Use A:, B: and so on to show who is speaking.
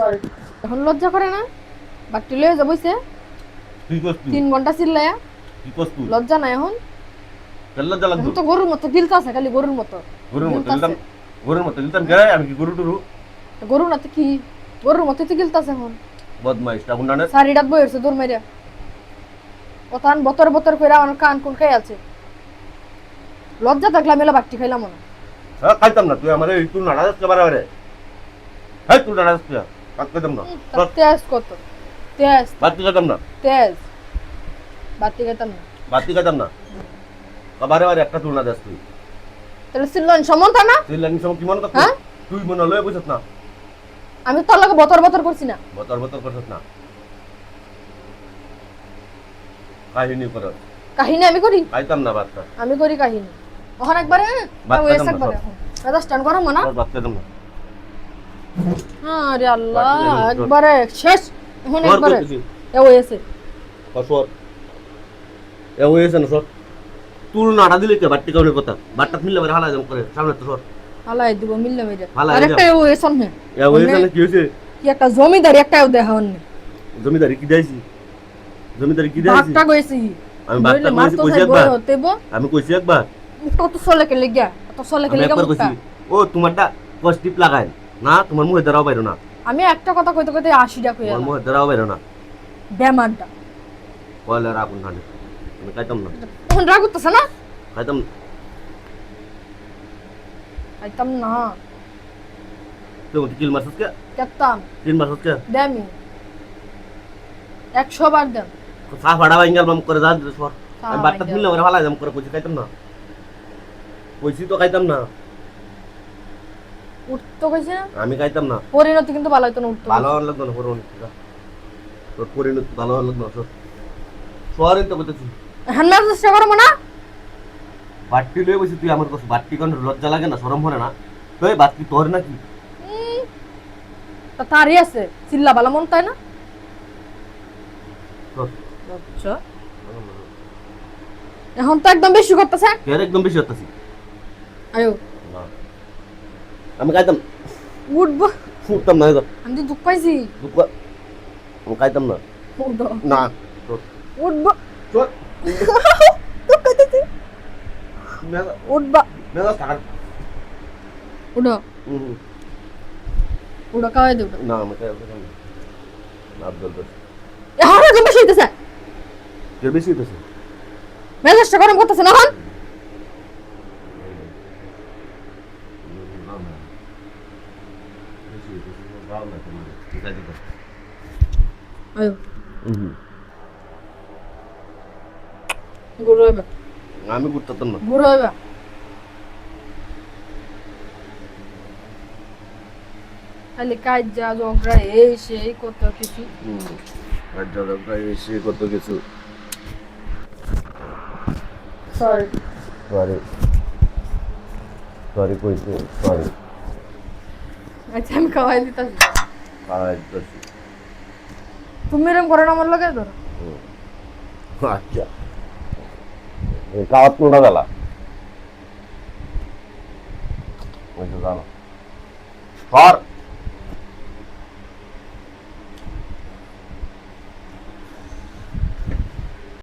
A: Sorry এখন লজ্জা করে না বাকটি লয়ে যা বইছে
B: তুই কস তুই
A: 3 ঘন্টা চিল্লায়া
B: তুই কস তুই
A: লজ্জা নাই এখন
B: লজ্জা লাগবে
A: এখন তো গরুর মতো গিলতাছে খালি গরুর মতো গিলতাছে।
B: গরুর মতো দিতাম গেলে আমি কি গরু টুরু
A: গরু না তো কি গরুর মতো তো গিলতাছে এখন
B: বদমাইশ টা গুন্ডানে
A: সারিডাত বইছে দূর মেরিয়া কথান বতর বতর কইরা আমার কান কোন খাই আছে লজ্জা থাকলে মেলা বাকটি খাইলাম না
B: হ্যাঁ খাইতাম না তুই আমারে তুই নাড়া যাচ্ছে বারে হ্যাঁ তুই নাড়া যাচ্ছে কাট খাইতাম না
A: তেজ কত তেজ
B: বাতি খাইতাম না
A: তেজ বাতি খাইতাম না
B: বাতি খাইতাম না বারে একটা তুলনা যাস তুই
A: তাহলে সিল্লন সমন্তা না
B: তুই লাইন সম কি মনে করছিস
A: হ্যাঁ?
B: তুই মনে লয়ে বুঝছ না
A: আমি তোর লগে বতর বতর করছি না
B: বতর বতর করছিস না কাহিনী কর
A: কাহিনী আমি করি
B: খাইতাম না বাচ্চা
A: আমি করি কাহিনী ওখানে একবারে
B: বাদ
A: ওই
B: খাইতাম না,
A: একবারে
B: সব।
A: দাদা স্ট্যান্ড করো মনা
B: বাদ খাইতাম না
A: আরে আল্লাহ
B: বাদ খাইতাম না, সব।
A: একবারে শেষ এখন
B: তোর
A: একবারে
B: কইছি
A: এ হয়েছে
B: কসর এ হইছে না সর তুল নাড়া দিলে কে বাট্টি কাউলে কথা বাট্টা মিললে বারে হালা জম করে সামনে তো সর
A: হালাই দিব মিললে মেরে
B: হালাই
A: আর
B: দিলাম।
A: একটা হয়েছে না
B: এ হইছে না কি হইছে
A: কি একটা জমিদারি একটাও দেখা হন্নে
B: জমিদারি কি দেইছি জমিদারি কি দেইছি
A: ভাগটা কইছি
B: আমি বাট্টা
A: নইলে মাছ
B: কইছি
A: তো
B: কইছি
A: চাই
B: একবার
A: বড় হতেইব
B: আমি কইছি একবার
A: কত সলে কে লাগিয়া কত সলে কে
B: আমি
A: লাগিয়া
B: একবার কইছি ও তোমারটা পজিটিভ লাগাই না তোমার মুখে ধরাও বাইরো না
A: আমি একটা কথা কইতে কইতে 80টা কইয়া
B: তোমার মুখে ধরাও বাইরো না
A: বেমানটা
B: কয়লা রাখুন হানে আমি খাইতাম না
A: এখন রাগ করতেছ না
B: খাইতাম না।
A: খাইতাম না
B: তুই কিল মারছিস কে
A: কেতাম
B: কিল মারছিস কে
A: দেমি 100 বার দেম
B: চা ফাড়া বাইঙ্গাল মাম করে যা দিতে সর
A: চা
B: আমি বাট্টা
A: বাইঙ্গাল।
B: মিললে বারে হালা জম করে কইছি খাইতাম না কইছি তো খাইতাম না
A: উঠতো কইছে না
B: আমি খাইতাম না
A: পরিণতি কিন্তু ভালো হইতো না উঠতো
B: ভালো হওয়ার লাগতো না পরিণতি তোর পরিণতি ভালো হওয়ার লাগতো না সর সরিন তো বলতেছি
A: এখন না চেষ্টা করো না
B: বাট্টি লয়ে বসে তুই আমার কাছে বাট্টি কোন লজ্জা লাগে না শরম হয় না তুই বাট্টি তোর নাকি
A: তা তারই আছে চিল্লা ভালো মন তাই না
B: তোর
A: আচ্ছা এখন তো একদম বেশি করতেছে
B: কেন একদম বেশি হতাছি
A: আয়ো
B: না আমি খাইতাম
A: উঠবো
B: ফুটতাম না তো
A: আমি তো দুঃখ পাইছি
B: দুঃখ আমি খাইতাম না
A: উঠবো
B: না তোর
A: উঠবো
B: তোর
A: দুঃখ পাইতেছি উঠবা
B: মেজাজ কাট
A: উঠো উঠো খাওয়াই দে উঠো
B: না আমি খাইতাম না না আব্দুল বস
A: এখন একদম বেশি হইতেছে
B: কে বেশি হইতেছে
A: মেজাজটা গরম করতেছে না এখন আয়ো গুরু হইবা
B: আমি করতাম না
A: গুরু হইবা খালি কাজ যা ঝগড়া এই সেই কত কিছু
B: এসে কত কিছু
A: সরি
B: সরি সরি কইছে সরি
A: আচ্ছা আমি খাওয়াই দিতেছি
B: আচ্ছা
A: তুমি এরকম করো না আমার লগে ধরো
B: আচ্ছা এই কাওয়াত কোনটা গেলা ওই তো জানো সর